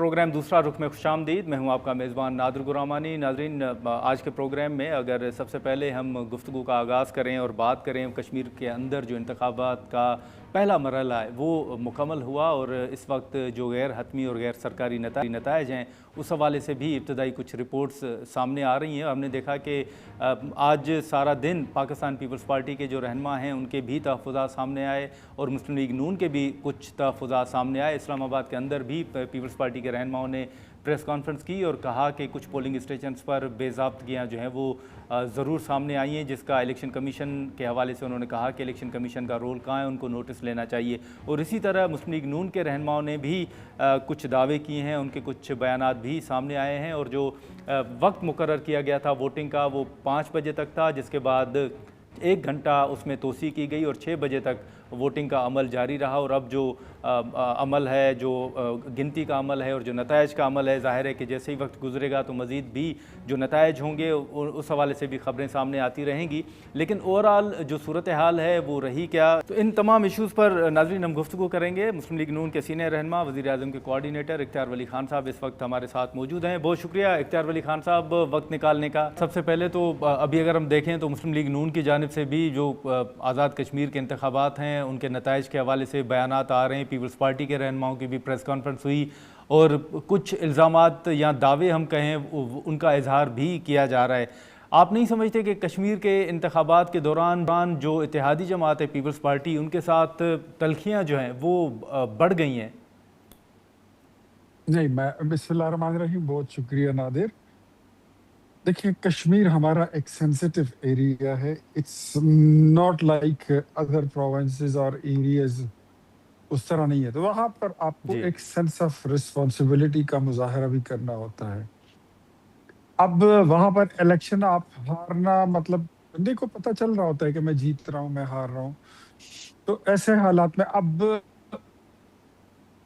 Programme دوسرا رخ میں خوش آمدید. میں ہوں آپ کا میزبان نادر غرامانی. ناظرین، آج کے پروگرام میں اگر سب سے پہلے ہم گفتگو کا آغاز کریں اور بات کریں کشمیر کے اندر جو انتخابات کا پہلا مرحلہ ہے وہ مکمل ہوا، اور اس وقت جو غیر حتمی اور غیر سرکاری نتائج ہیں اس حوالے سے بھی ابتدائی کچھ رپورٹس سامنے آ رہی ہیں. ہم نے دیکھا کہ آج سارا دن پاکستان پیپلز پارٹی کے جو رہنما ہیں ان کے بھی تحفظات سامنے آئے اور مسلم لیگ نون کے بھی کچھ تحفظات سامنے آئے. اسلام آباد کے اندر بھی پیپلز پارٹی کے رہنماؤں نے پریس کانفرنس کی اور کہا کہ کچھ پولنگ اسٹیشنز پر بے ضابطگیاں جو ہیں وہ ضرور سامنے آئی ہیں، جس کا الیکشن کمیشن کے حوالے سے انہوں نے کہا کہ الیکشن کمیشن کا رول کہاں ہے، ان کو نوٹس لینا چاہیے. اور اسی طرح مسلم لیگ نون کے رہنماؤں نے بھی کچھ دعوے کیے ہیں، ان کے کچھ بیانات بھی سامنے آئے ہیں. اور جو وقت مقرر کیا گیا تھا ووٹنگ کا وہ 5 بجے تک تھا، جس کے بعد 1 گھنٹہ اس میں توسیع کی گئی اور 6 بجے تک ووٹنگ کا عمل جاری رہا. اور اب جو عمل ہے، جو گنتی کا عمل ہے اور جو نتائج کا عمل ہے، ظاہر ہے کہ جیسے ہی وقت گزرے گا تو مزید بھی جو نتائج ہوں گے اس حوالے سے بھی خبریں سامنے آتی رہیں گی. لیکن اوورآل جو صورتحال ہے وہ رہی کیا، تو ان تمام ایشوز پر ناظرین ہم گفتگو کریں گے. مسلم لیگ نون کے سینئر رہنما، وزیر اعظم کے کوآرڈینیٹر اختیار ولی خان صاحب اس وقت ہمارے ساتھ موجود ہیں. بہت شکریہ اختیار ولی خان صاحب وقت نکالنے کا. سب سے پہلے تو ابھی اگر ہم دیکھیں تو مسلم لیگ نون کی جانب سے بھی جو آزاد کشمیر کے انتخابات ہیں ان کے نتائج کے حوالے سے بیانات آ رہے ہیں. پیپلز پارٹی کے رہنماؤں کی بھی پریس کانفرنس ہوئی اور کچھ الزامات یا دعوے ہم کہیں ان کا اظہار بھی کیا جا رہا ہے. آپ نہیں سمجھتے کہ کشمیر کے انتخابات کے دوران جو اتحادی جماعت ہے پیپلز پارٹی، ان کے ساتھ تلخیاں جو ہیں وہ بڑھ گئی ہیں؟ نہیں، میں بسم اللہ الرحمن الرحیم. بہت شکریہ نادر. دیکھیں، کشمیر ہمارا ایک سینسٹیو ایریا ہے. It's not like other provinces اور ایریاز، اس طرح نہیں ہے. تو وہاں پر آپ کو جی ایک سینس آف رسپانسبلٹی کا مظاہرہ بھی کرنا ہوتا ہے. اب وہاں پر الیکشن آپ ہارنا، مطلب بندے کو پتہ چل رہا ہوتا ہے کہ میں جیت رہا ہوں، میں ہار رہا ہوں. تو ایسے حالات میں اب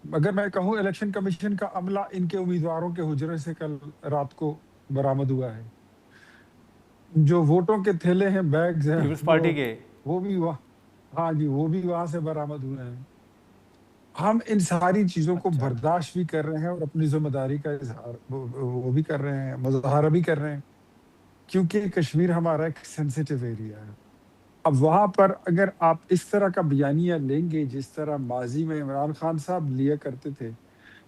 اگر میں کہوں الیکشن کمیشن کا عملہ ان کے امیدواروں کے حجرے سے کل رات کو برآمد ہوا ہے. جو ووٹوں کے تھیلے ہیں، بیگز ہیں، پیپلز پارٹی کے. وہ بھی ہاں جی، وہ بھی وہاں سے برآمد ہوئے ہیں. ہم ان ساری چیزوں کو اچھا، برداشت بھی کر رہے ہیں اور اپنی ذمہ داری کا اظہار وہ بھی کر رہے ہیں، مظاہرہ بھی کر رہے ہیں، کیونکہ کشمیر ہمارا ایک سینسٹیو ایریا ہے. اب وہاں پر اگر آپ اس طرح کا بیانیہ لیں گے جس طرح ماضی میں عمران خان صاحب لیا کرتے تھے،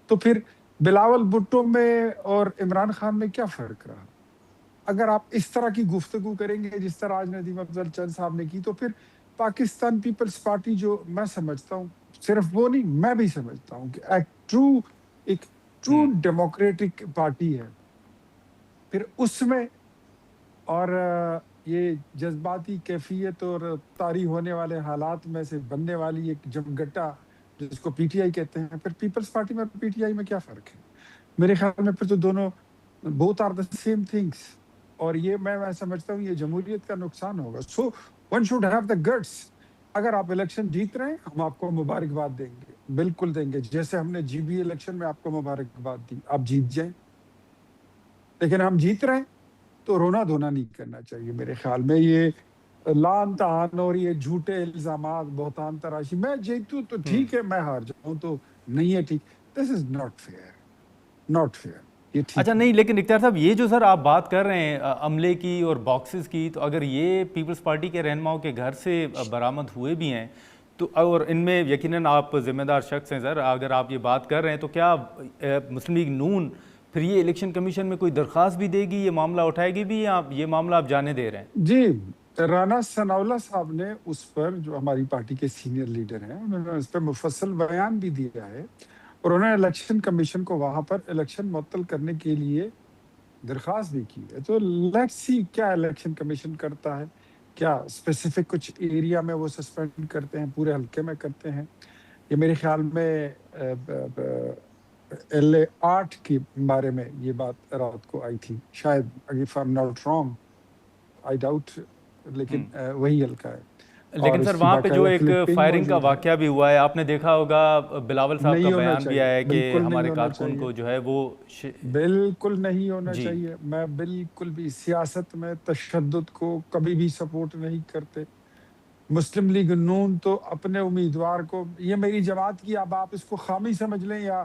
تو پھر بلاول بھٹو میں اور عمران خان میں کیا فرق رہا؟ اگر آپ اس طرح کی گفتگو کریں گے جس طرح آج ندیم افضل چند صاحب نے کی، تو پھر پاکستان پیپلز پارٹی، جو میں سمجھتا ہوں، صرف وہ نہیں، میں بھی سمجھتا ہوں کہ ایک ٹرو ڈیموکریٹک پارٹی ہے. پھر اس میں اور یہ جذباتی کیفیت اور طاری ہونے والے حالات میں سے بننے والی ایک جمگٹا جس کو پی ٹی آئی کہتے ہیں، پھر پیپلز پارٹی میں پی ٹی آئی میں کیا فرق ہے؟ میرے خیال میں پھر تو دونوں both are the same things. اور یہ میں سمجھتا ہوں یہ جمہوریت کا نقصان ہوگا. So one should have the guts. اگر آپ الیکشن جیت رہے ہیں، ہم آپ کو مبارکباد دیں گے، بالکل دیں گے، جیسے ہم نے جی بی الیکشن میں آپ کو مبارکباد دی. آپ جیت جائیں، لیکن ہم جیت رہے ہیں تو رونا دھونا نہیں کرنا چاہیے. میرے خیال میں یہ لان تان اور یہ جھوٹے الزامات، بہتان تراشی، میں جیتوں تو ٹھیک ہے، میں ہار جاؤں تو نہیں ہے ٹھیک. This is not fair, not fair. یہ اچھا ٹھیک نہیں، لیکن اختیار صاحب یہ جو سر آپ بات کر رہے ہیں عملے کی اور باکسز کی، تو اگر یہ پیپلز پارٹی کے رہنماؤں کے گھر سے برآمد ہوئے بھی ہیں تو، اور ان میں یقیناً آپ ذمہ دار شخص ہیں سر، اگر آپ یہ بات کر رہے ہیں تو کیا مسلم لیگ نون پھر یہ الیکشن کمیشن میں کوئی درخواست بھی دے گی، یہ معاملہ اٹھائے گی بھی، یا یہ معاملہ آپ جانے دے رہے ہیں؟ جی. رانا ثناءاللہ صاحب نے اس پر، جو ہماری پارٹی کے سینئر لیڈر ہیں، انہوں نے اس پہ مفصل بیان بھی دیا ہے، اور انہوں نے الیکشن کمیشن کو وہاں پر الیکشن معطل کرنے کے لیے درخواست بھی کی ہے. تو لیٹس سی کیا الیکشن کمیشن کرتا ہے. کیا اسپیسیفک کچھ ایریا میں وہ سسپینڈ کرتے ہیں، پورے حلقے میں کرتے ہیں؟ یہ میرے خیال میں ایل اے 8 کے بارے میں یہ بات رات کو آئی تھی شاید، if I am not wrong, I doubt, لیکن وہی حلقہ ہے. اور لیکن سر اس کی وہاں پہ جو باقاعدہ ایک کلپنگ فائرنگ کا موجود ہے. واقعہ بھی ہوا ہے، آپ نے دیکھا ہوگا، بلاول صاحب کا نہیں ہونا بیان بھی چاہیے، آیا ہے کہ بالکل نہیں ہمارے ہونا کارکن چاہیے، کو جو ہے وہ بالکل نہیں ہونا جی چاہیے. میں بالکل بھی سیاست میں تشدد کو کبھی بھی سپورٹ نہیں کرتے. مسلم لیگ نون تو اپنے امیدوار کو، یہ میری جماعت کی، اب آپ اس کو خامی سمجھ لیں یا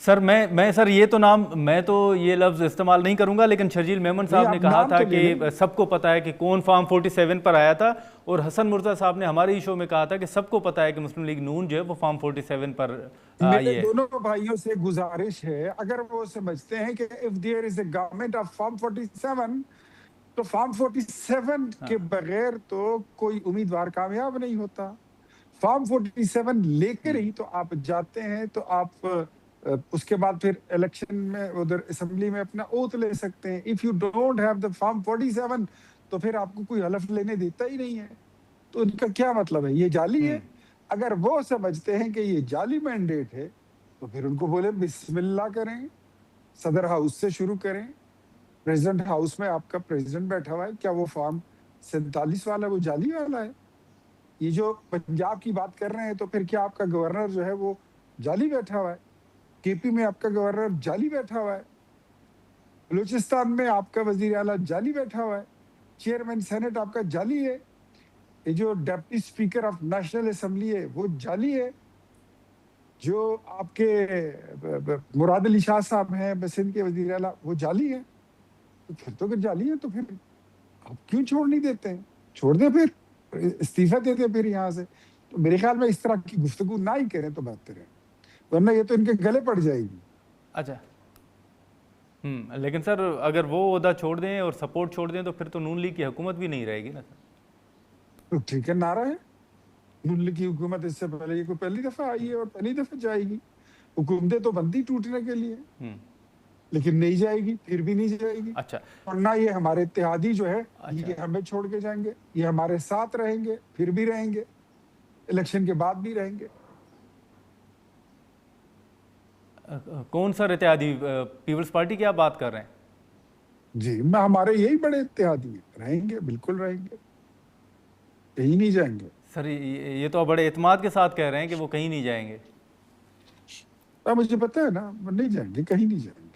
سر میں سر یہ تو نام، میں تو یہ لفظ استعمال نہیں کروں گا، لیکن شرجیل میمن نہیں، صاحب نے آپ کہا نام تھا تو لے لیں۔ کہ سب کو پتہ ہے کہ کون فارم 47 پر آیا تھا، اور حسن مرزا صاحب نے ہمارے ایشو میں کہا تھا کہ سب کو پتہ ہے کہ مسلم لیگ نون جو ہے وہ فارم 47 پر میرے آئی ہے۔ دونوں بھائیوں سے گزارش ہے، اگر وہ سمجھتے ہیں کہ if there is a government of Form 47 تو فارم 47 کے بغیر تو کوئی امیدوار کامیاب نہیں ہوتا۔ فارم 47 لے کر ہی تو آپ جاتے ہیں، تو آپ اس کے بعد پھر الیکشن میں ادھر اسمبلی میں اپنا اوتھ لے سکتے ہیں۔ If you don't have the form 47 تو پھر آپ کو کوئی حلف لینے دیتا ہی نہیں ہے، تو ان کا کیا مطلب ہے؟ یہ جعلی ہے۔ اگر وہ سمجھتے ہیں کہ یہ جعلی مینڈیٹ ہے تو پھر ان کو بولے بسم اللہ کریں، صدر ہاؤس سے شروع کریں۔ پریزیڈنٹ ہاؤس میں آپ کا پریزیڈنٹ بیٹھا ہوا ہے، کیا وہ فارم 47 والا وہ جعلی والا ہے؟ یہ جو پنجاب کی بات کر رہے ہیں تو پھر کیا آپ کا گورنر جو ہے وہ جعلی بیٹھا ہوا ہے؟ کے پی میں آپ کا گورنر جعلی بیٹھا ہوا ہے، بلوچستان میں آپ کا وزیر اعلیٰ جعلی بیٹھا ہوا ہے، چیئرمین سینٹ آپ کا جعلی ہے، یہ جو deputy speaker of national assembly ہے وہ جعلی ہے، جو آپ کے مراد علی شاہ صاحب ہیں سندھ کے وزیر اعلیٰ وہ جعلی ہیں۔ تو پھر تو اگر جعلی ہے تو پھر آپ کیوں چھوڑ نہیں دیتے ہیں؟ چھوڑ دیں، پھر استعفیٰ دے دیں پھر یہاں سے۔ تو میرے خیال میں اس طرح کی گفتگو نہ ہی کریں تو بہتر ہے، ورنہ یہ تو ان کے گلے پڑ جائے گی۔ اچھا، لیکن سر اگر وہ عہدہ چھوڑ دیں اور سپورٹ چھوڑ دیں تو پھر تو نون لیگ کی حکومت بھی نہیں رہے گی نا سر۔ تو ٹھیک ہے، نعرہ ہے نون لیگ کی حکومت اس سے پہلے یہ کوئی پہلی دفعہ آئی ہے اور پہلی دفعہ جائے گی۔ حکومتیں تو بنتی ٹوٹنے کے لیے، لیکن نہیں جائے گی، پھر بھی نہیں جائے گی۔ اچھا اور نہ یہ ہمارے اتحادی جو ہے یہ ہمیں چھوڑ کے جائیں گے، یہ ہمارے ساتھ رہیں گے، پھر بھی رہیں گے، الیکشن کے بعد بھی رہیں گے۔ کون سر اتحادی؟ پیپلز پارٹی کی آپ بات کر رہے ہیں؟ جی، میں ہمارے یہی بڑے اتحادی ہیں، رہیں گے، بالکل رہیں گے، کہیں نہیں جائیں گے۔ سر یہ تو بڑے اعتماد کے ساتھ کہہ رہے ہیں کہ وہ کہیں نہیں جائیں گے۔ مجھے پتا ہے نا، وہ نہیں جائیں گے، کہیں نہیں جائیں گے،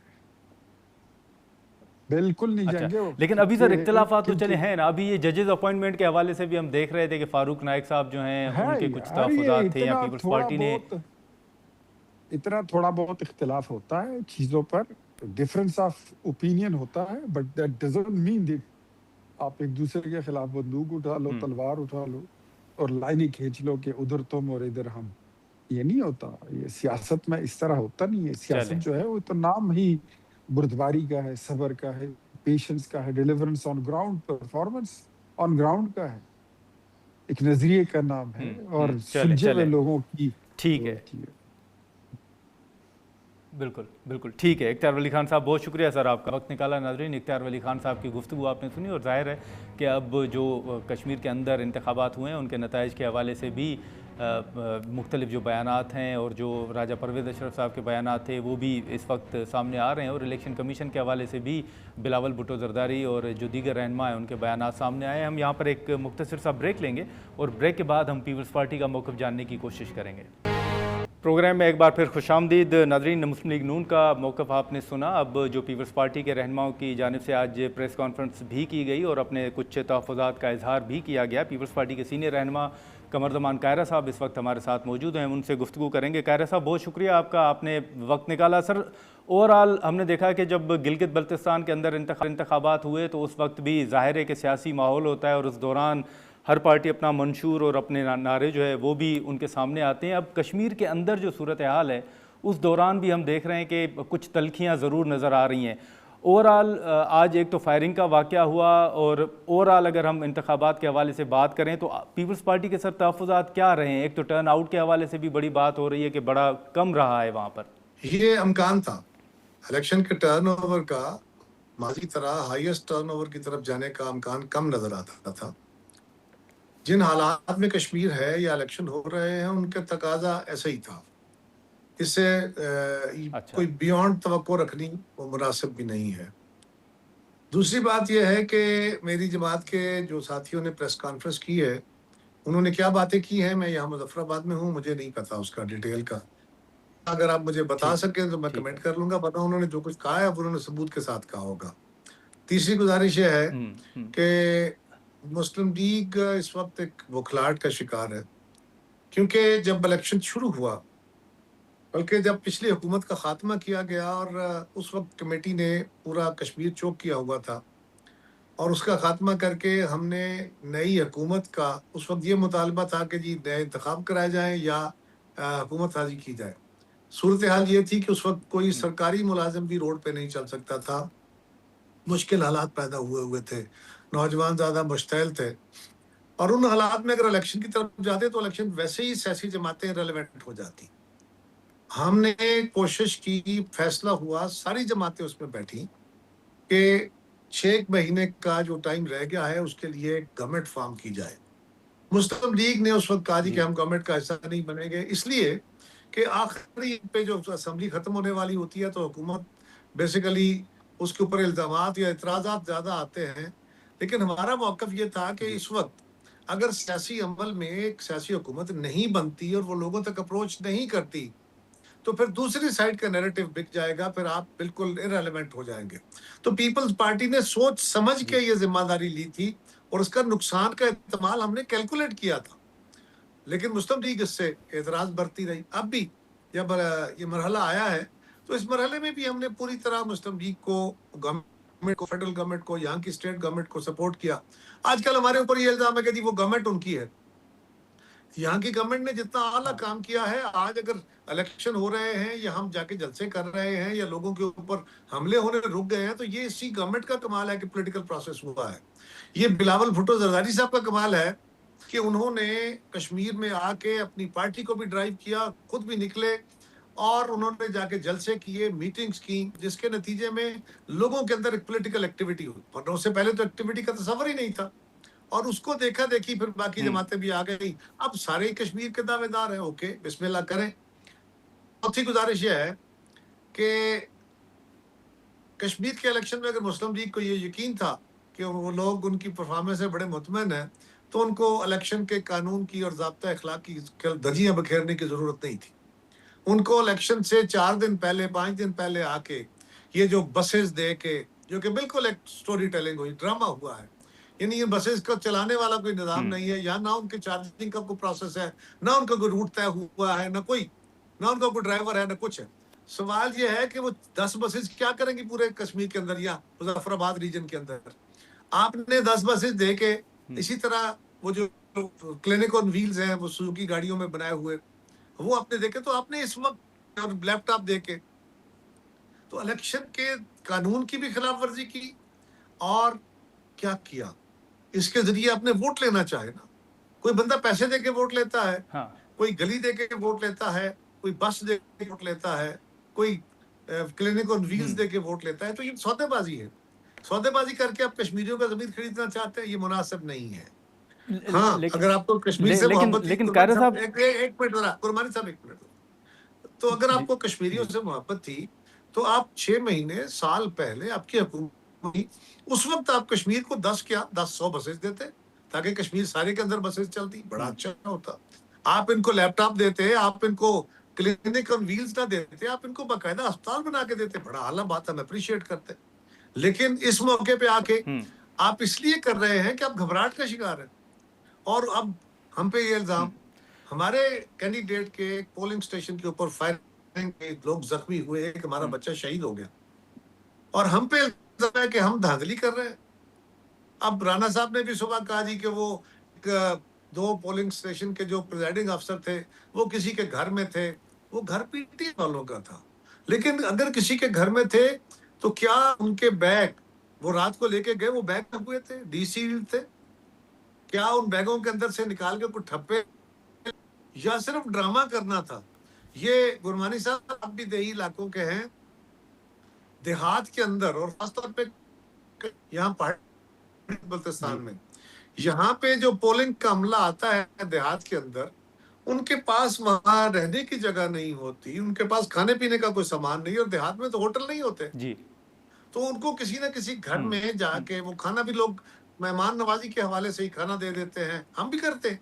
بالکل نہیں اچھا، جائیں گے۔ لیکن ابھی سر اختلافات تو چلے ہیں نا، ابھی یہ ججز اپوائنٹمنٹ کے حوالے سے بھی ہم دیکھ رہے تھے کہ فاروق نائک صاحب جو ہیں ان کے کچھ تحفظات تھے، یا پیپلز پارٹی نے اتنا تھوڑا بہت اختلاف ہوتا ہے چیزوں پر، ڈفرنس آف اوپینین ہوتا ہے، but that doesn't mean that آپ ایک دوسرے کے خلاف بندوق اٹھا لو، تلوار اٹھا لو اور لائنیں کھینچ لو کہ ادھر تم اور ادھر ہم۔ یہ نہیں ہوتا، یہ سیاست میں اس طرح ہوتا نہیں ہے۔ سیاست جو ہے وہ تو نام ہی بردباری کا ہے، صبر کا ہے، پیشنس کا ہے، deliverance on ground, performance on ground کا ہے، ایک نظریے کا نام ہے، اور سلجھے ہوئے لوگوں کی ٹھیک ہے، بالکل بالکل ٹھیک ہے۔ اختیار ولی خان صاحب بہت شکریہ سر آپ کا وقت نکالا۔ ناظرین، اختیار ولی خان صاحب کی گفتگو آپ نے سنی، اور ظاہر ہے کہ اب جو کشمیر کے اندر انتخابات ہوئے ہیں ان کے نتائج کے حوالے سے بھی مختلف جو بیانات ہیں، اور جو راجہ پرویز اشرف صاحب کے بیانات تھے وہ بھی اس وقت سامنے آ رہے ہیں، اور الیکشن کمیشن کے حوالے سے بھی بلاول بھٹو زرداری اور جو دیگر رہنما ہیں ان کے بیانات سامنے آئے ہیں۔ ہم یہاں پر ایک مختصر سا بریک لیں گے، اور بریک کے بعد ہم پیپلز پارٹی کا موقف جاننے کی کوشش کریں گے۔ پروگرام میں ایک بار پھر خوش آمدید۔ ناظرین، مسلم لیگ نون کا موقف آپ نے سنا۔ اب جو پیپلز پارٹی کے رہنماؤں کی جانب سے آج پریس کانفرنس بھی کی گئی اور اپنے کچھ تحفظات کا اظہار بھی کیا گیا۔ پیپلز پارٹی کے سینئر رہنما قمر زمان کائرہ صاحب اس وقت ہمارے ساتھ موجود ہیں، ہم ان سے گفتگو کریں گے۔ کائرہ صاحب، بہت شکریہ آپ کا، آپ نے وقت نکالا۔ سر، اوورآل ہم نے دیکھا کہ جب گلگت بلتستان کے اندر انتخابات ہوئے تو اس وقت بھی ظاہر ہے کہ سیاسی ماحول ہوتا ہے، اور اس دوران ہر پارٹی اپنا منشور اور اپنے نعرے جو ہے وہ بھی ان کے سامنے آتے ہیں۔ اب کشمیر کے اندر جو صورتحال ہے اس دوران بھی ہم دیکھ رہے ہیں کہ کچھ تلخیاں ضرور نظر آ رہی ہیں۔ اوورآل آج ایک تو فائرنگ کا واقعہ ہوا، اور اوورآل اگر ہم انتخابات کے حوالے سے بات کریں تو پیپلز پارٹی کے سر تحفظات کیا رہے ہیں؟ ایک تو ٹرن آؤٹ کے حوالے سے بھی بڑی بات ہو رہی ہے کہ بڑا کم رہا ہے وہاں پر۔ یہ امکان تھا الیکشن کے ٹرن اوور کا، ماضی کی طرح ہائیسٹ ٹرن اوور کی طرف جانے کا امکان کم نظر آتا تھا۔ جن حالات میں کشمیر ہے یا الیکشن ہو رہے ہیں ان کا تقاضا ایسا ہی تھا، اس سے کوئی بیونڈ توقع رکھنی وہ مناسب بھی نہیں ہے۔ دوسری بات یہ ہے کہ میری جماعت کے جو ساتھیوں نے پریس کانفرنس کی ہے انہوں نے کیا باتیں کی ہیں، میں یہاں مظفر آباد میں ہوں، مجھے نہیں پتا اس کا ڈیٹیل کا۔ اگر آپ مجھے بتا سکیں تو میں کمنٹ کر لوں گا، پتا انہوں نے جو کچھ کہا ہے انہوں نے ثبوت کے ساتھ کہا ہوگا۔ تیسری گزارش یہ ہے کہ مسلم لیگ اس وقت ایک بکھلاہٹ کا شکار ہے، کیونکہ جب الیکشن شروع ہوا بلکہ جب پچھلی حکومت کا خاتمہ کیا گیا اور اس وقت کمیٹی نے پورا کشمیر چوک کیا ہوا تھا اور اس کا خاتمہ کر کے ہم نے نئی حکومت کا اس وقت یہ مطالبہ تھا کہ جی نئے انتخاب کرائے جائیں یا حکومت سازی کی جائے. صورتحال یہ تھی کہ اس وقت کوئی سرکاری ملازم بھی روڈ پہ نہیں چل سکتا تھا. مشکل حالات پیدا ہوئے تھے, نوجوان زیادہ مشتعل تھے, اور ان حالات میں اگر الیکشن کی طرف جاتے تو الیکشن ویسے ہی سیاسی جماعتیں ریلیونٹ ہو جاتی. ہم نے کوشش کی, فیصلہ ہوا, ساری جماعتیں اس میں بیٹھی کہ 6 مہینے کا جو ٹائم رہ گیا ہے اس کے لیے گورنمنٹ فارم کی جائے. مسلم لیگ نے اس وقت کہا جی کہ ہم گورنمنٹ کا حصہ نہیں بنیں گے, اس لیے کہ آخری پہ جو اسمبلی ختم ہونے والی ہوتی ہے تو حکومت بیسیکلی اس کے اوپر الزامات یا اعتراضات زیادہ آتے ہیں. لیکن ہمارا موقف یہ تھا کہ اس وقت اگر سیاسی عمل میں ایک سیاسی حکومت نہیں بنتی اور وہ لوگوں تک اپروچ نہیں کرتی تو پھر دوسری سائڈ کا نیریٹو بک جائے گا, پھر آپ بالکل ارریلیونٹ ہو جائیں گے. تو پیپلز پارٹی نے سوچ سمجھ کے یہ ذمہ داری لی تھی اور اس کا نقصان کا احتمال ہم نے کیلکولیٹ کیا تھا. لیکن مسلم لیگ اس سے اعتراض برتی رہی. اب بھی جب یہ مرحلہ آیا ہے تو اس مرحلے میں بھی ہم نے پوری طرح مسلم لیگ کو, گورنمنٹ کو, فیڈرل گورنمنٹ کو, یہاں کی اسٹیٹ گورنمنٹ کو سپورٹ کیا. آج کل ہمارے اوپر یہ الزام ہے کہ جی وہ گورنمنٹ ان کی ہے. یہاں کی گورنمنٹ نے جتنا اعلیٰ کام کیا ہے, آج اگر الیکشن ہو رہے ہیں یا ہم جا کے جلسے کر رہے ہیں یا لوگوں کے اوپر حملے ہونے رک گئے ہیں تو یہ اسی گورنمنٹ کا کمال ہے کہ پولیٹیکل پروسیس ہوا ہے. یہ بلاول بھٹو زرداری صاحب کا کمال ہے کہ انہوں نے کشمیر میں آ کے اپنی پارٹی کو بھی ڈرائیو کیا, خود بھی نکلے اور انہوں نے جا کے جلسے کیے, میٹنگز کی, جس کے نتیجے میں لوگوں کے اندر ایک پولیٹیکل ایکٹیویٹی ہوئی. ورنہ اس سے پہلے تو ایکٹیویٹی کا تصور ہی نہیں تھا, اور اس کو دیکھا دیکھی پھر باقی جماعتیں بھی آ گئی. اب سارے کشمیر کے دعوے دار ہیں, اوکے بسم اللہ کریں. چوتھی گزارش یہ ہے کہ کشمیر کے الیکشن میں اگر مسلم لیگ کو یہ یقین تھا کہ وہ لوگ ان کی پرفارمنس سے بڑے مطمئن ہیں تو ان کو الیکشن کے قانون کی اور ضابطہ اخلاق کی دھجیاں بکھیرنے کی ضرورت نہیں تھی. ان کو الیکشن سے 4 دن پہلے 5 دن پہلے آ کے یہ جو بسز دے کے, جو کہ بالکل ایک سٹوری ٹیلنگ ہوئی, ڈرامہ ہوا ہے, یعنی یہ بسز کو چلانے والا کوئی نظام نہیں ہے, یا نہ ان کے چارجنگ کا کوئی پروسیس ہے, نہ ان کا کوئی روٹ طے ہوا ہے, نہ ان کا کوئی ڈرائیور ہے, نہ کچھ ہے. سوال یہ ہے کہ وہ 10 بسز کیا کریں گی پورے کشمیر کے اندر یا مظفر آباد ریجن کے اندر. آپ نے 10 بسز دے کے اسی طرح وہ جو کلینک آن ویلز ہیں وہ سوزوکی گاڑیوں میں بنائے ہوئے وہ آپ نے دیکھے, تو آپ نے اس وقت لیپ ٹاپ دے کے تو الیکشن کے قانون کی بھی خلاف ورزی کی. اور کیا کیا, اس کے ذریعے آپ نے ووٹ لینا چاہے نا, کوئی بندہ پیسے دے کے ووٹ لیتا ہے, کوئی گلی دے کے ووٹ لیتا ہے, کوئی بس دے کے ووٹ لیتا ہے, کوئی کلینک آن ویلز دے کے ووٹ لیتا ہے. تو یہ سودے بازی ہے. سودے بازی کر کے آپ کشمیریوں کا ضمیر خریدنا چاہتے ہیں, یہ مناسب نہیں ہے. ہاں اگر آپ کو کشمیر سے محبت, لیکن قاری صاحب ایک منٹ ذرا قربانی صاحب, ایک منٹ. تو اگر آپ کو کشمیریوں سے محبت تھی تو آپ 6 مہینے سال پہلے آپ کی حکومت, اس وقت آپ کشمیر کو 10 بسز دیتے تاکہ کشمیر سارے کے اندر بسز چلتی, بڑا اچھا ہوتا. آپ ان کو لیپ ٹاپ دیتے, آپ ان کو کلینک آن ویلز نہ دیتے, آپ ان کو باقاعدہ اسپتال بنا کے دیتے, بڑا اعلیٰ بات ہم اپریشیٹ کرتے. لیکن اس موقع پہ آ کے آپ اس لیے کر رہے ہیں کہ آپ گھبراہٹ کا شکار ہیں. اور اب ہم پہ یہ الزام, ہمارے کینڈیڈیٹ کے پولنگ سٹیشن کے اوپر فائرنگ کے لوگ زخمی ہوئے, کہ ہمارا بچہ شہید ہو گیا, اور ہم پہ الزام ہے کہ ہم دھاندلی کر رہے ہیں. اب رانا صاحب نے بھی صبح کہا جی کہ وہ 2 پولنگ سٹیشن کے جو پریزائڈنگ افسر تھے وہ کسی کے گھر میں تھے, وہ گھر پی ٹی والوں کا تھا. لیکن اگر کسی کے گھر میں تھے تو کیا ان کے بیگ وہ رات کو لے کے گئے, وہ بیگ ہوئے تھے, ڈی سیل تھے, کیا ان بیگوں کے اندر سے نکال کے کوئی ٹھپے, یا صرف ڈرامہ کرنا تھا؟ یہ گرمانی صاحب آپ بھی دیہی علاقوں کے ہیں, دیہات کے اندر, اور خاص طور پہ یہاں پہاڑی بلتستان میں, یہاں پہ جو پولنگ کا عملہ آتا ہے دیہات کے اندر, ان کے پاس وہاں رہنے کی جگہ نہیں ہوتی, ان کے پاس کھانے پینے کا کوئی سامان نہیں, اور دیہات میں تو ہوٹل نہیں ہوتے جی. تو ان کو کسی نہ کسی گھر میں جا کے وہ کھانا بھی, لوگ مہمان نوازی کے حوالے سے ہی کھانا دے دیتے ہیں, ہم بھی کرتے ہیں,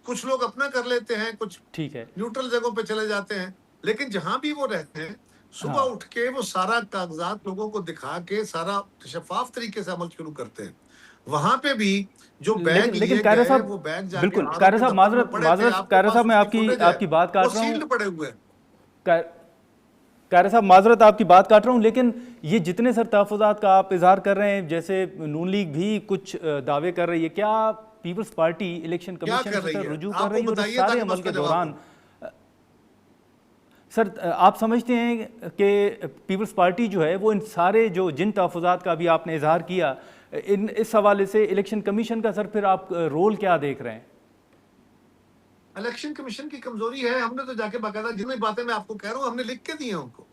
کچھ لوگ اپنا کر لیتے ہیں, کچھ ٹھیک ہے نیوٹرل جگہوں پہ چلے جاتے ہیں. لیکن جہاں بھی وہ رہتے ہیں صبح اٹھ کے وہ سارا کاغذات لوگوں کو دکھا کے سارا شفاف طریقے سے عمل شروع کرتے ہیں. وہاں پہ بھی جو بیگ لیے گئے وہ بیگ جا کے بالکل قاری صاحب معذرت قاری صاحب میں آپ کی بات کاٹ رہا ہوں, سیلڈ پڑے ہوئے ہیں. قاہرہ صاحب معذرت آپ کی بات کاٹ رہا ہوں، لیکن یہ جتنے سر تحفظات کا آپ اظہار کر رہے ہیں، جیسے نون لیگ بھی کچھ دعوے کر رہی ہے، کیا پیپلز پارٹی الیکشن کمیشن سے رجوع کر رہی ہے؟ اور اس سارے عمل کے دوران سر آپ سمجھتے ہیں کہ پیپلز پارٹی جو ہے وہ ان سارے جن تحفظات کا بھی آپ نے اظہار کیا، اس حوالے سے الیکشن کمیشن کا سر پھر آپ رول کیا دیکھ رہے ہیں؟ الیکشن کمیشن کی کمزوری ہے، ہم نے تو جا کے باقاعدہ جتنی باتیں میں آپ کو کہہ رہا ہوں ہم نے لکھ کے دی ہیں ان کو،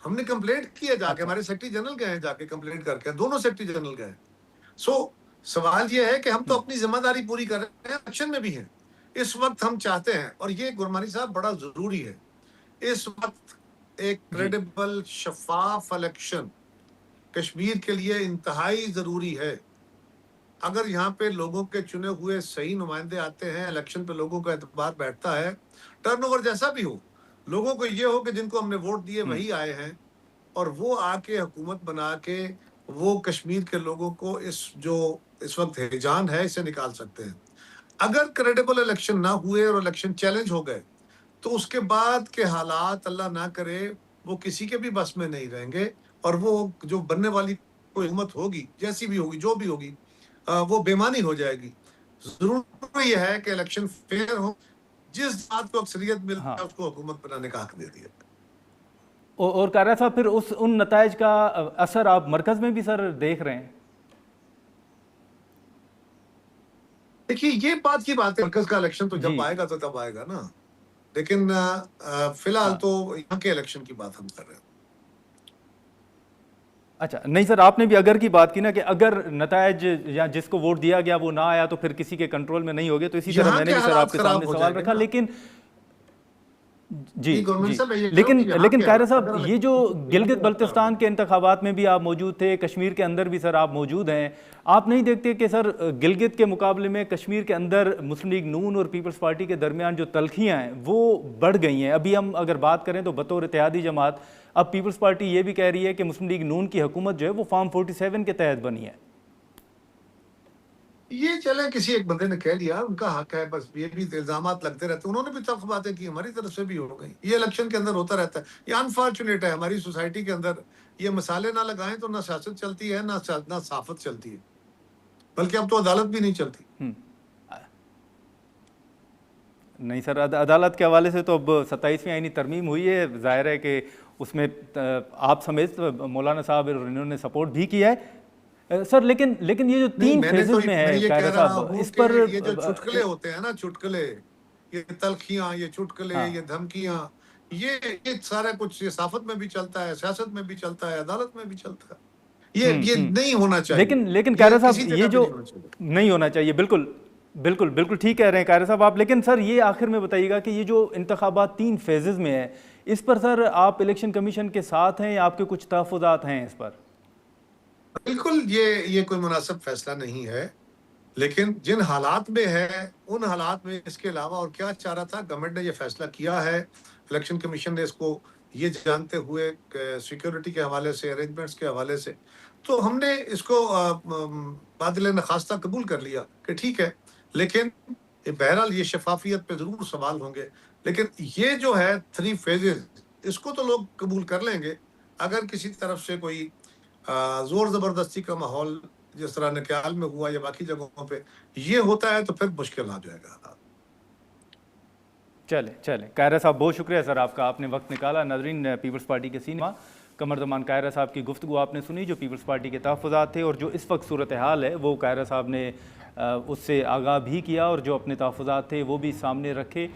ہم نے کمپلینٹ کیا جا کے، ہمارے سیکرٹری جنرل گئے ہیں جا کے کمپلینٹ کر کے، دونوں سیکرٹری جنرل گئے. سو سوال یہ ہے کہ ہم تو اپنی ذمہ داری پوری کر رہے ہیں، الیکشن میں بھی ہیں. اس وقت ہم چاہتے ہیں، اور یہ گرمانی صاحب بڑا ضروری ہے، اس وقت ایک کریڈیبل شفاف الیکشن کشمیر کے لیے انتہائی ضروری ہے. اگر یہاں پہ لوگوں کے چنے ہوئے صحیح نمائندے آتے ہیں، الیکشن پہ لوگوں کا اعتبار بیٹھتا ہے، ٹرن اوور جیسا بھی ہو، لوگوں کو یہ ہو کہ جن کو ہم نے ووٹ دیے وہی آئے ہیں، اور وہ آ کے حکومت بنا کے وہ کشمیر کے لوگوں کو اس وقت ہیجان ہے اسے نکال سکتے ہیں. اگر کریڈیبل الیکشن نہ ہوئے اور الیکشن چیلنج ہو گئے تو اس کے بعد کے حالات اللہ نہ کرے وہ کسی کے بھی بس میں نہیں رہیں گے، اور وہ جو بننے والی کوئی حکومت ہوگی جیسی بھی ہوگی جو بھی ہوگی وہ بےمانی ہو جائے گی. ضروری یہ ہے کہ الیکشن فیئر ہو، جس بات کو اکثریت ملتا ہے اس کو حکومت بنانے کا حق دے دیا. اور قاہرہ صاحب پھر ان نتائج کا اثر آپ مرکز میں بھی سر دیکھ رہے ہیں؟ دیکھیے یہ بات کی بات ہے، مرکز کا الیکشن تو جب آئے گا تو تب آئے گا نا، لیکن فی الحال تو یہاں کے الیکشن کی بات ہم کر رہے ہیں. اچھا نہیں سر، آپ نے بھی اگر کی بات کی نا، کہ اگر نتائج یا جس کو ووٹ دیا گیا وہ نہ آیا تو پھر کسی کے کنٹرول میں نہیں ہوگے، تو اسی طرح میں نے بھی سر آپ کے سامنے سوال رکھا. لیکن جی لیکن قاہرہ صاحب، یہ جو گلگت بلتستان کے انتخابات میں بھی آپ موجود تھے، کشمیر کے اندر بھی سر آپ موجود ہیں، آپ نہیں دیکھتے کہ سر گلگت کے مقابلے میں کشمیر کے اندر مسلم لیگ نون اور پیپلز پارٹی کے درمیان جو تلخیاں ہیں وہ بڑھ گئی ہیں؟ ابھی ہم اگر بات کریں تو بطور اتحادی جماعت اب پیپلز پارٹی یہ بھی کہہ رہی ہے کہ مسلم لیگ نون کی حکومت جو ہے وہ فارم 47 کے تحت بنی ہے. یہ چلے کسی ایک بندے نے کہہ لیا، ان کا حق ہے، بس یہ بھی الزامات لگتے رہتے ہیں. انہوں نے بھی تلخ باتیں کی، ہماری طرف سے بھی ہو گئی. یہ الیکشن کے اندر ہوتا رہتا ہے. یہ انفارچونیٹ ہے ہماری سوسائٹی کے اندر. یہ مسالے نہ لگائیں تو نہ سیاست چلتی ہے نہ صحافت چلتی ہے، بلکہ اب تو عدالت بھی نہیں چلتی. نہیں سر، عدالت کے حوالے سے تو اب 27ویں آئینی ترمیم ہوئی ہے، ظاہر ہے کہ اس میں آپ سمیت مولانا صاحب اور انہوں نے سپورٹ بھی کیا ہے سر. لیکن یہ جو 3 فیزز میں ہے قاہرہ صاحب، اس پر یہ جو چٹکلے ہوتے ہیں نا، چٹکلے، یہ تلخیاں، یہ چٹکلے، یہ دھمکیاں، یہ سارا کچھ یہ صحافت میں بھی چلتا ہے، سیاست میں بھی چلتا ہے، عدالت میں بھی چلتا ہے. یہ نہیں ہونا چاہیے. لیکن قاہرہ صاحب یہ جو نہیں ہونا چاہیے، بالکل ٹھیک کہہ رہے ہیں قاہرہ صاحب آپ. لیکن سر یہ آخر میں بتائیے گا کہ یہ جو انتخابات 3 فیزز میں ہے، اس پر سر آپ الیکشن کمیشن کے ساتھ ہیں یا آپ کے کچھ تحفظات ہیں اس پر؟ بالکل یہ کوئی مناسب فیصلہ نہیں ہے، لیکن جن حالات میں ہے ان حالات میں اس کے علاوہ اور کیا چاہ رہا تھا. گورنمنٹ نے یہ فیصلہ کیا ہے، الیکشن کمیشن نے اس کو یہ جانتے ہوئے سیکیورٹی کے حوالے سے، ارینجمنٹس کے حوالے سے، تو ہم نے اس کو بادل نخواستہ قبول کر لیا کہ ٹھیک ہے. لیکن بہرحال یہ شفافیت پہ ضرور سوال ہوں گے. لیکن یہ جو ہے 3 فیزز، اس کو تو لوگ قبول کر لیں گے. اگر کسی طرف سے کوئی زور زبردستی کا ماحول جس طرح نکال میں ہوا یا باقی جگہوں پہ یہ ہوتا ہے تو پھر مشکل آ جائے گا. چلیں قاہرہ صاحب بہت شکریہ سر آپ کا، آپ نے وقت نکالا. ناظرین، پیپلز پارٹی کے سینئر قمردمان قاہرہ صاحب کی گفتگو آپ نے سنی، جو پیپلز پارٹی کے تحفظات تھے اور جو اس وقت صورتحال ہے وہ قاہرہ صاحب نے اس سے آگاہ بھی کیا اور جو اپنے تحفظات تھے وہ بھی سامنے رکھے.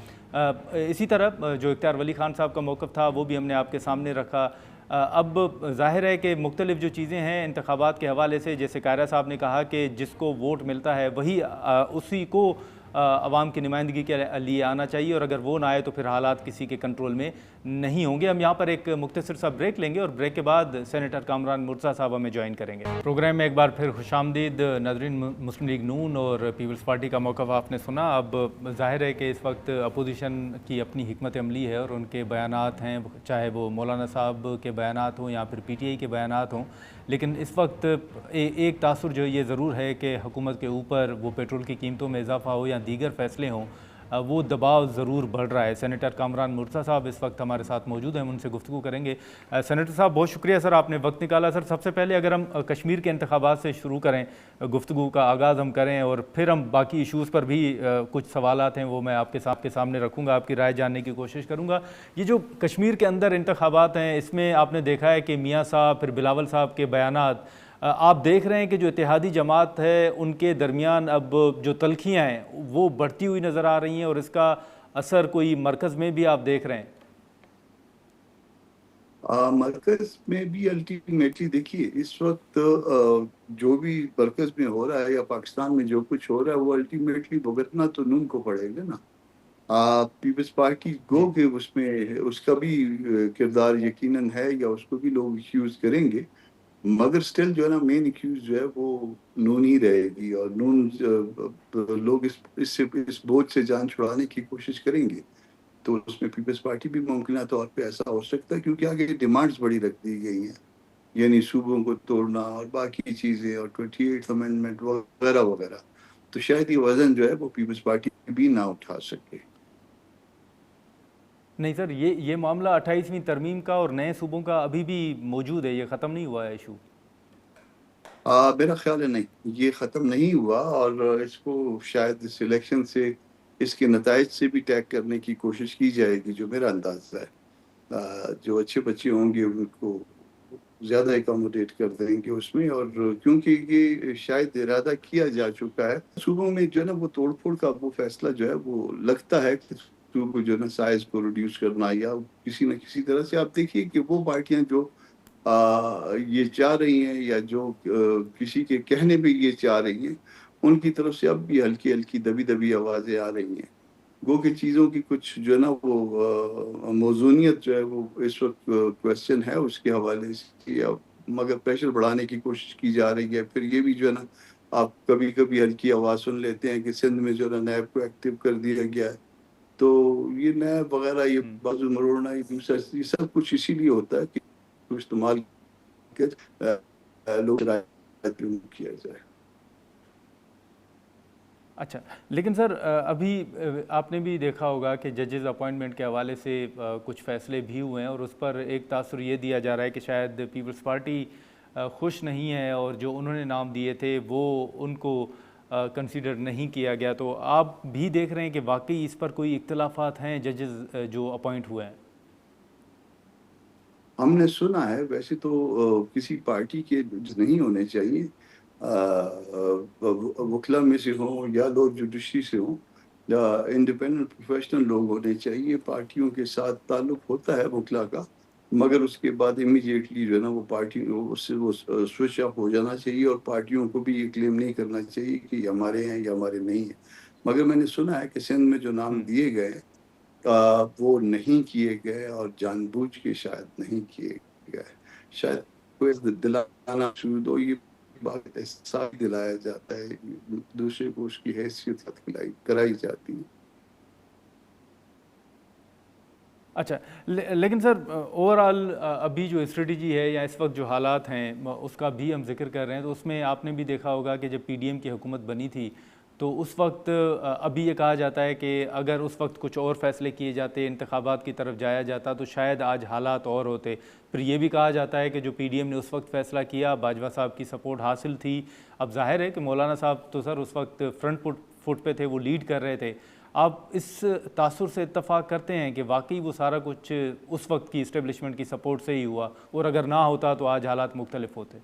اسی طرح جو اختیار ولی خان صاحب کا موقف تھا وہ بھی ہم نے آپ کے سامنے رکھا. اب ظاہر ہے کہ مختلف جو چیزیں ہیں انتخابات کے حوالے سے، جیسے قاہرہ صاحب نے کہا کہ جس کو ووٹ ملتا ہے وہی اسی کو عوام کی نمائندگی کے لیے آنا چاہیے، اور اگر وہ نہ آئے تو پھر حالات کسی کے کنٹرول میں نہیں ہوں گے. ہم یہاں پر ایک مختصر سا بریک لیں گے اور بریک کے بعد سینیٹر کامران مرزا صاحب ہمیں جوائن کریں گے. پروگرام میں ایک بار پھر خوش آمدید. ناظرین، مسلم لیگ نون اور پیپلز پارٹی کا موقف آپ نے سنا. اب ظاہر ہے کہ اس وقت اپوزیشن کی اپنی حکمت عملی ہے اور ان کے بیانات ہیں، چاہے وہ مولانا صاحب کے بیانات ہوں یا پھر پی ٹی آئی کے بیانات ہوں. لیکن اس وقت ایک تاثر جو یہ ضرور ہے کہ حکومت کے اوپر وہ پیٹرول کی قیمتوں میں اضافہ ہو یا دیگر فیصلے ہوں، وہ دباؤ ضرور بڑھ رہا ہے. سینیٹر کامران مرتضیٰ صاحب اس وقت ہمارے ساتھ موجود ہیں, ہم ان سے گفتگو کریں گے. سینیٹر صاحب بہت شکریہ سر, آپ نے وقت نکالا. سر سب سے پہلے اگر ہم کشمیر کے انتخابات سے شروع کریں, گفتگو کا آغاز ہم کریں, اور پھر ہم باقی ایشوز پر بھی کچھ سوالات ہیں وہ میں آپ کے سامنے رکھوں گا, آپ کی رائے جاننے کی کوشش کروں گا. یہ جو کشمیر کے اندر انتخابات ہیں, اس میں آپ نے دیکھا ہے کہ میاں صاحب پھر بلاول صاحب کے بیانات, آپ دیکھ رہے ہیں کہ جو اتحادی جماعت ہے ان کے درمیان اب جو تلخیاں ہیں وہ بڑھتی ہوئی نظر آ رہی ہیں, اور اس کا اثر کوئی مرکز میں بھی آپ دیکھ رہے ہیں؟ مرکز میں بھی الٹیمیٹلی دیکھیے اس وقت جو بھی مرکز میں ہو رہا ہے یا پاکستان میں جو کچھ ہو رہا ہے وہ الٹیمیٹلی بھگتنا تو نون کو پڑے گا نا. پیپلز پارٹی گو کہ اس میں اس کا بھی کردار یقیناً ہے, یا اس کو بھی لوگ ایکیوز کریں گے, مگر سٹل جو ہے نا مین ایکیوز جو ہے وہ نون ہی رہے گی, اور نون لوگ اس بوجھ سے جان چھڑانے کی کوشش کریں گے. تو اس میں پیپلز پارٹی بھی ممکنہ طور پہ ایسا ہو سکتا ہے, کیونکہ آگے ڈیمانڈز بڑی رکھ دی گئی ہیں, یعنی صوبوں کو توڑنا اور باقی چیزیں اور 28th امینڈمنٹ وغیرہ وغیرہ. تو شاید یہ وزن جو ہے وہ پیپلز پارٹی بھی نہ اٹھا سکے. نہیں سر, یہ معاملہ 28ویں ترمیم کا اور نئے صوبوں کا ابھی بھی موجود ہے, یہ ختم نہیں ہوا ہے ایشو؟ میرا خیال ہے نہیں, یہ ختم نہیں ہوا, اور اس کو شاید اس الیکشن سے اس کے نتائج سے بھی ٹیگ کرنے کی کوشش کی جائے گی, جو میرا اندازہ ہے. جو اچھے بچے ہوں گے ان کو زیادہ اکاموڈیٹ کر دیں گے اس میں, اور کیونکہ یہ شاید ارادہ کیا جا چکا ہے صوبوں میں جو ہے نا وہ توڑ پھوڑ کا وہ فیصلہ جو ہے وہ لگتا ہے کہ صوبوں جو ہے نا سائز کو ریڈیوس کرنا, یا کسی نہ کسی طرح سے. آپ دیکھیے کہ وہ پارٹیاں جو یہ چاہ رہی ہیں, یا جو کسی کے کہنے پہ یہ چاہ رہی ہیں, ان کی طرف سے اب بھی ہلکی ہلکی دبی دبی آوازیں آ رہی ہیں. گو کہ چیزوں کی کچھ جو ہے نا وہ موزونیت جو ہے وہ اس وقت کوشچن ہے اس کے حوالے سے, مگر پریشر بڑھانے کی کوشش کی جا رہی ہے. پھر یہ بھی جو ہے نا آپ کبھی کبھی ہلکی آواز سن لیتے ہیں کہ سندھ میں جو ہے نا نیب کو ایکٹیو کر دیا گیا ہے. تو یہ نیب وغیرہ, یہ بازو مروڑنا, یہ دوسرا, یہ سب کچھ اسی لیے ہوتا ہے کہ استعمال کر لوگ کیا جائے. اچھا, لیکن سر ابھی آپ نے بھی دیکھا ہوگا کہ ججز اپوائنٹمنٹ کے حوالے سے کچھ فیصلے بھی ہوئے ہیں, اور اس پر ایک تاثر یہ دیا جا رہا ہے کہ شاید پیپلز پارٹی خوش نہیں ہے, اور جو انہوں نے نام دیے تھے وہ ان کو کنسیڈر نہیں کیا گیا. تو آپ بھی دیکھ رہے ہیں کہ واقعی اس پر کوئی اختلافات ہیں ججز جو اپوائنٹ ہوئے ہیں؟ ہم نے سنا ہے, ویسے تو کسی پارٹی کے نہیں ہونے چاہیے, وکلا میں سے ہوں یا لوگ جوڈیشری سے ہوں, یا انڈیپینڈنٹ پروفیشنل لوگ ہونے چاہیے. پارٹیوں کے ساتھ تعلق ہوتا ہے وکلا کا, مگر اس کے بعد امیڈیٹلی جو ہے نا وہ پارٹی اس سے وہ سوئچ آف ہو جانا چاہیے, اور پارٹیوں کو بھی یہ کلیم نہیں کرنا چاہیے کہ یہ ہمارے ہیں یا ہمارے نہیں ہیں. مگر میں نے سنا ہے کہ سندھ میں جو نام دیے گئے وہ نہیں کیے گئے, اور جان بوجھ کے شاید نہیں کیے گئے. شاید کوئی دلانا شروع ہو, یہ بات احساس دلایا جاتا ہے, دوسرے کو اس کی حیثیت کرائی جاتی ہے. اچھا, لیکن سر اوور آل ابھی جو اسٹریٹجی ہے یا اس وقت جو حالات ہیں اس کا بھی ہم ذکر کر رہے ہیں, تو اس میں آپ نے بھی دیکھا ہوگا کہ جب پی ڈی ایم کی حکومت بنی تھی تو اس وقت ابھی یہ کہا جاتا ہے کہ اگر اس وقت کچھ اور فیصلے کیے جاتے, انتخابات کی طرف جایا جاتا, تو شاید آج حالات اور ہوتے. پھر یہ بھی کہا جاتا ہے کہ جو پی ڈی ایم نے اس وقت فیصلہ کیا, باجوہ صاحب کی سپورٹ حاصل تھی. اب ظاہر ہے کہ مولانا صاحب تو سر اس وقت فرنٹ فٹ پہ تھے, وہ لیڈ کر رہے تھے. آپ اس تاثر سے اتفاق کرتے ہیں کہ واقعی وہ سارا کچھ اس وقت کی اسٹیبلشمنٹ کی سپورٹ سے ہی ہوا, اور اگر نہ ہوتا تو آج حالات مختلف ہوتے؟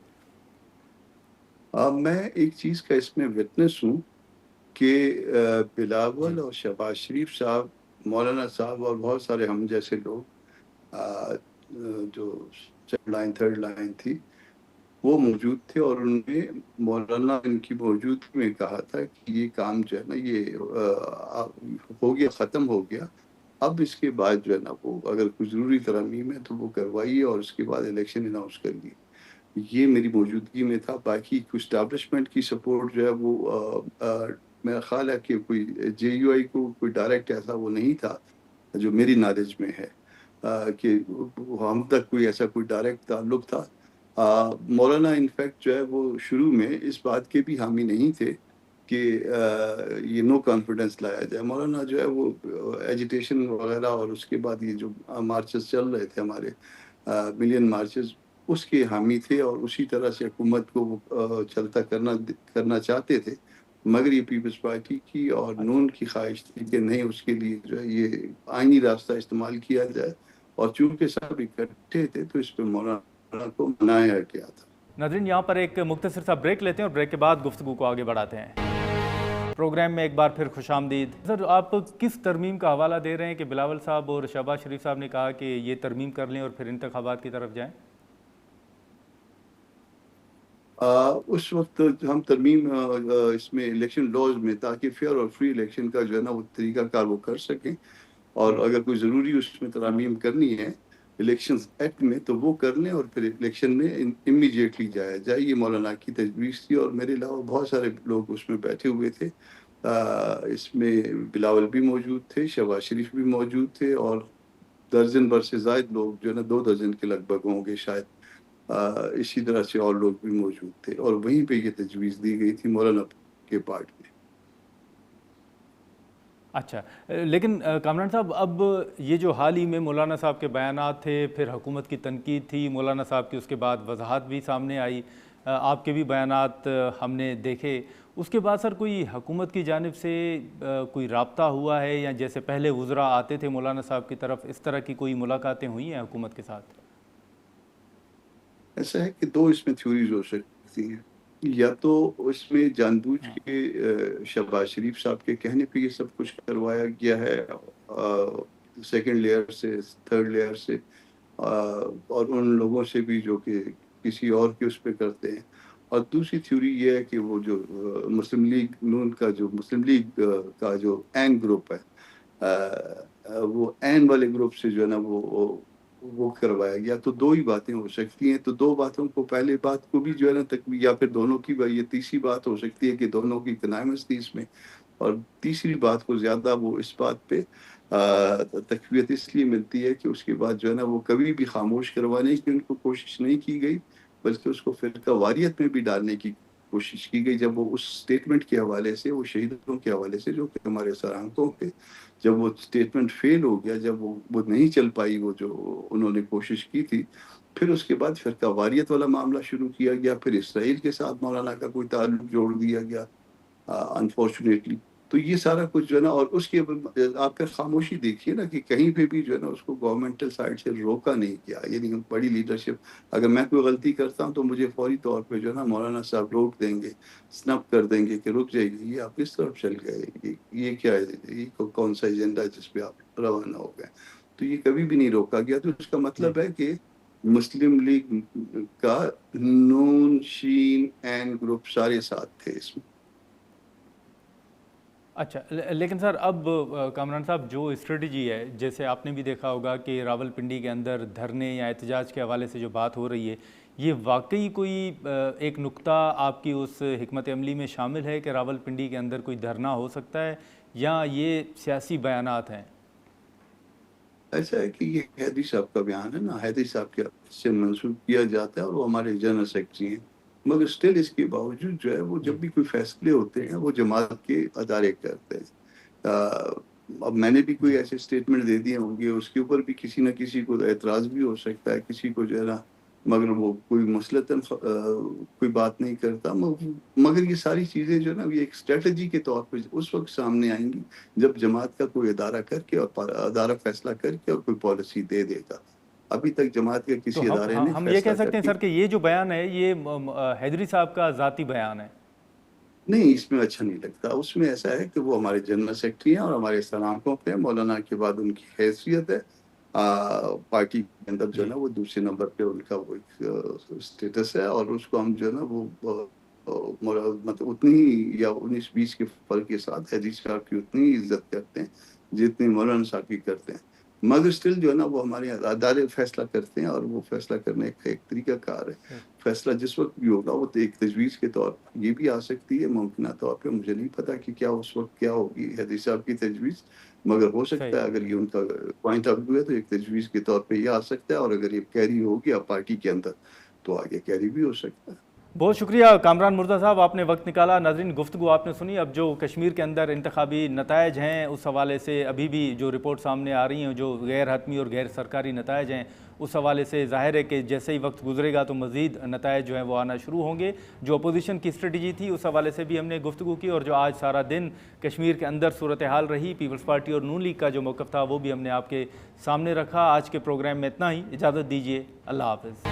میں ایک چیز کا اس میں وٹنس ہوں کہ بلاول اور شہباز شریف صاحب, مولانا صاحب اور بہت سارے ہم جیسے لوگ جو سیکنڈ لائن تھرڈ لائن تھی وہ موجود تھے, اور انہوں نے مولانا ان کی موجودگی میں کہا تھا کہ یہ کام جو ہے نا یہ ہو گیا, ختم ہو گیا, اب اس کے بعد جو ہے نا وہ اگر کوئی ضروری ترمیم ہے تو وہ کروائیے, اور اس کے بعد الیکشن اناؤنس کر لیے. یہ میری موجودگی میں تھا. باقی کچھ اسٹیبلشمنٹ کی سپورٹ جو ہے وہ میرا خیال ہے کہ کوئی جے یو آئی کو کوئی ڈائریکٹ ایسا وہ نہیں تھا جو میری نالج میں ہے کہ ہم تک کوئی ایسا کوئی ڈائریکٹ تعلق تھا. مولانا انفیکٹ جو ہے وہ شروع میں اس بات کے بھی حامی نہیں تھے کہ یہ نو کانفیڈنس لایا جائے. مولانا جو ہے وہ ایجیٹیشن وغیرہ اور اس کے بعد یہ جو مارچز چل رہے تھے ہمارے ملین مارچز, اس کے حامی تھے اور اسی طرح سے حکومت کو وہ چلتا کرنا چاہتے تھے. مگر یہ پیپلز پارٹی کی اور نون کی خواہش تھی کہ نہیں, اس کے لیے جو ہے یہ آئینی راستہ استعمال کیا جائے, اور چونکہ سب اکٹھے تھے تو اس پہ مولانا کو منایا گیا تھا. ناظرین یہاں پر ایک مختصر سا بریک لیتے ہیں اور بریک کے بعد گفتگو کو آگے بڑھاتے ہیں. پروگرام میں ایک بار پھر خوش آمدید. سر آپ کس ترمیم کا حوالہ دے رہے ہیں کہ بلاول صاحب اور شہباز شریف صاحب نے کہا کہ یہ ترمیم کر لیں اور پھر انتخابات کی طرف جائیں؟ اس وقت ہم ترمیم اس میں الیکشن لاز میں, تاکہ فیئر اور فری الیکشن کا جو ہے نا وہ طریقہ کار وہ کر سکیں, اور اگر کوئی ضروری اس میں ترامیم کرنی ہے الیکشن ایکٹ میں تو وہ کر لیں اور پھر الیکشن میں امیڈیٹلی جایا جائے. یہ مولانا کی تجویز تھی, اور میرے علاوہ بہت سارے لوگ اس میں بیٹھے ہوئے تھے. اس میں بلاول بھی موجود تھے, شہباز شریف بھی موجود تھے, اور درجن بھر سے زائد لوگ جو ہے نا 2 درجن کے لگ بھگ ہوں گے شاید, اسی طرح سے اور لوگ بھی موجود تھے, اور وہیں پہ یہ تجویز دی گئی تھی مولانا کے پارٹ میں. اچھا, لیکن کامران صاحب اب یہ جو حال ہی میں مولانا صاحب کے بیانات تھے, پھر حکومت کی تنقید تھی مولانا صاحب کی, اس کے بعد وضاحت بھی سامنے آئی, آپ کے بھی بیانات ہم نے دیکھے, اس کے بعد سر کوئی حکومت کی جانب سے کوئی رابطہ ہوا ہے, یا جیسے پہلے وزراء آتے تھے مولانا صاحب کی طرف, اس طرح کی کوئی ملاقاتیں ہوئی ہیں حکومت کے ساتھ؟ ایسا ہے کہ 2 اس میں تھیوریز ہو سکتی ہیں. یا تو اس میں جان بوجھ کے شہباز شریف صاحب کے کہنے پہ یہ سب کچھ کروایا گیا ہے, سیکنڈ لیئر سے, تھرڈ لیئر سے, اور ان لوگوں سے بھی جو کہ کسی اور کے اس پہ کرتے ہیں. اور دوسری تھیوری یہ ہے کہ وہ جو مسلم لیگ نون کا جو مسلم لیگ کا جو این گروپ ہے, وہ این والے گروپ سے جو ہے نا وہ کروایا گیا. تو 2 ہی باتیں ہو سکتی ہیں. تو 2 باتوں کو, پہلے بات کو بھی جو ہے نا یا پھر دونوں کی, یہ تیسری بات ہو سکتی ہے کہ دونوں کی کنائمس تھی اس میں, اور تیسری بات کو زیادہ وہ اس بات پہ تقویت اس لیے ملتی ہے کہ اس کے بعد جو ہے نا وہ کبھی بھی خاموش کروانے کی ان کو کوشش نہیں کی گئی, بلکہ اس کو فرقہ واریت میں بھی ڈالنے کی کوشش کی گئی. جب وہ اس سٹیٹمنٹ کے حوالے سے, وہ شہیدوں کے حوالے سے جو کہ ہمارے سرانکوں پہ, جب وہ سٹیٹمنٹ فیل ہو گیا, جب وہ نہیں چل پائی وہ جو انہوں نے کوشش کی تھی, پھر اس کے بعد فرقہ واریت والا معاملہ شروع کیا گیا. پھر اسرائیل کے ساتھ مولانا کا کوئی تعلق جوڑ دیا گیا انفارچونیٹلی. تو یہ سارا کچھ جو ہے نا, اور اس کے آپ پھر خاموشی دیکھیے نا کہ کہیں پہ بھی جو ہے نا اس کو گورنمنٹل سائڈ سے روکا نہیں کیا. یعنی بڑی لیڈرشپ, اگر میں کوئی غلطی کرتا ہوں تو مجھے فوری طور پہ جو ہے نا مولانا صاحب روک دیں گے, سنپ کر دیں گے کہ رک جائے گی, یہ آپ کس طرف چل گئے, یہ کیا ہے, یہ کون سا ایجنڈا جس پہ آپ روانہ ہو گئے. تو یہ کبھی بھی نہیں روکا گیا. تو اس کا مطلب ہے کہ مسلم لیگ کا نون شین این گروپ سارے ساتھ تھے اس میں. اچھا, لیکن سر اب کامران صاحب جو اسٹریٹجی ہے, جیسے آپ نے بھی دیکھا ہوگا کہ راول پنڈی کے اندر دھرنے یا احتجاج کے حوالے سے جو بات ہو رہی ہے, یہ واقعی کوئی ایک نقطہ آپ کی اس حکمت عملی میں شامل ہے کہ راول پنڈی کے اندر کوئی دھرنا ہو سکتا ہے, یا یہ سیاسی بیانات ہیں؟ ایسا ہے کہ یہ حیدری صاحب کا بیان ہے نا, حیدری صاحب کے سے منسوخ کیا جاتا ہے, اور وہ ہمارے جنرل سیکرٹری ہیں. مگر اسٹل اس کے باوجود جو ہے وہ جب بھی کوئی فیصلے ہوتے ہیں وہ جماعت کے ادارے کرتے ہیں. اب میں نے بھی کوئی ایسے اسٹیٹمنٹ دے دیے ہوں گے, اس کے اوپر بھی کسی نہ کسی کو اعتراض بھی ہو سکتا ہے, کسی کو جو ہے نا, مگر وہ کوئی مسلطاً کوئی بات نہیں کرتا. مگر یہ ساری چیزیں جو ہے نا, یہ ایک اسٹریٹجی کے طور پہ اس وقت سامنے آئیں گی جب جماعت کا کوئی ادارہ کر کے اور ادارہ فیصلہ کر کے اور کوئی پالیسی دے دے گا. ابھی تک جماعت کے کسی ادارے نے ہم یہ کہہ سکتے ہیں سر کہ یہ جو بیان ہے یہ حیدری صاحب کا ذاتی بیان ہے؟ نہیں, اس میں اچھا نہیں لگتا. اس میں ایسا ہے کہ وہ ہمارے جنرل سیکرٹری ہیں اور ہمارے سلامتوں پہ مولانا کے بعد ان کی حیثیت ہے پارٹی کے اندر جو ہے نا, وہ دوسرے نمبر پہ ان کا وہ ایک اسٹیٹس ہے, اور اس کو ہم جو ہے نا وہ مطلب اتنی ہی یا 19-20 کے فرق کے ساتھ حیدری صاحب کی اتنی ہی عزت کرتے ہیں جتنی مولانا صاحب کی کرتے ہیں. مگر اسٹل جو ہے نا وہ ہمارے ادارے فیصلہ کرتے ہیں, اور وہ فیصلہ کرنے کا ایک طریقہ کار ہے. فیصلہ جس وقت بھی ہوگا وہ ایک تجویز کے طور پر یہ بھی آ سکتی ہے ممکنہ طور پہ, مجھے نہیں پتا کہ کیا اس وقت کیا ہوگی حیدری صاحب کی تجویز, مگر ہو سکتا ہے اگر یہ ان کا پوائنٹ آف ویو ہے تو ایک تجویز کے طور پہ یہ آ سکتا ہے, اور اگر یہ کیری ہوگی اب پارٹی کے اندر تو آگے کیری بھی ہو سکتا ہے. بہت شکریہ کامران مرزا صاحب، آپ نے وقت نکالا۔ ناظرین، گفتگو آپ نے سنی۔ اب جو کشمیر کے اندر انتخابی نتائج ہیں اس حوالے سے ابھی بھی جو رپورٹ سامنے آ رہی ہیں، جو غیر حتمی اور غیر سرکاری نتائج ہیں، اس حوالے سے ظاہر ہے کہ جیسے ہی وقت گزرے گا تو مزید نتائج جو ہیں وہ آنا شروع ہوں گے۔ جو اپوزیشن کی اسٹریٹجی تھی اس حوالے سے بھی ہم نے گفتگو کی، اور جو آج سارا دن کشمیر کے اندر صورتحال رہی، پیپلز پارٹی اور نون لیگ کا جو موقف تھا وہ بھی ہم نے آپ کے سامنے رکھا۔ آج کے پروگرام میں اتنا ہی، اجازت دیجیے، اللہ حافظ۔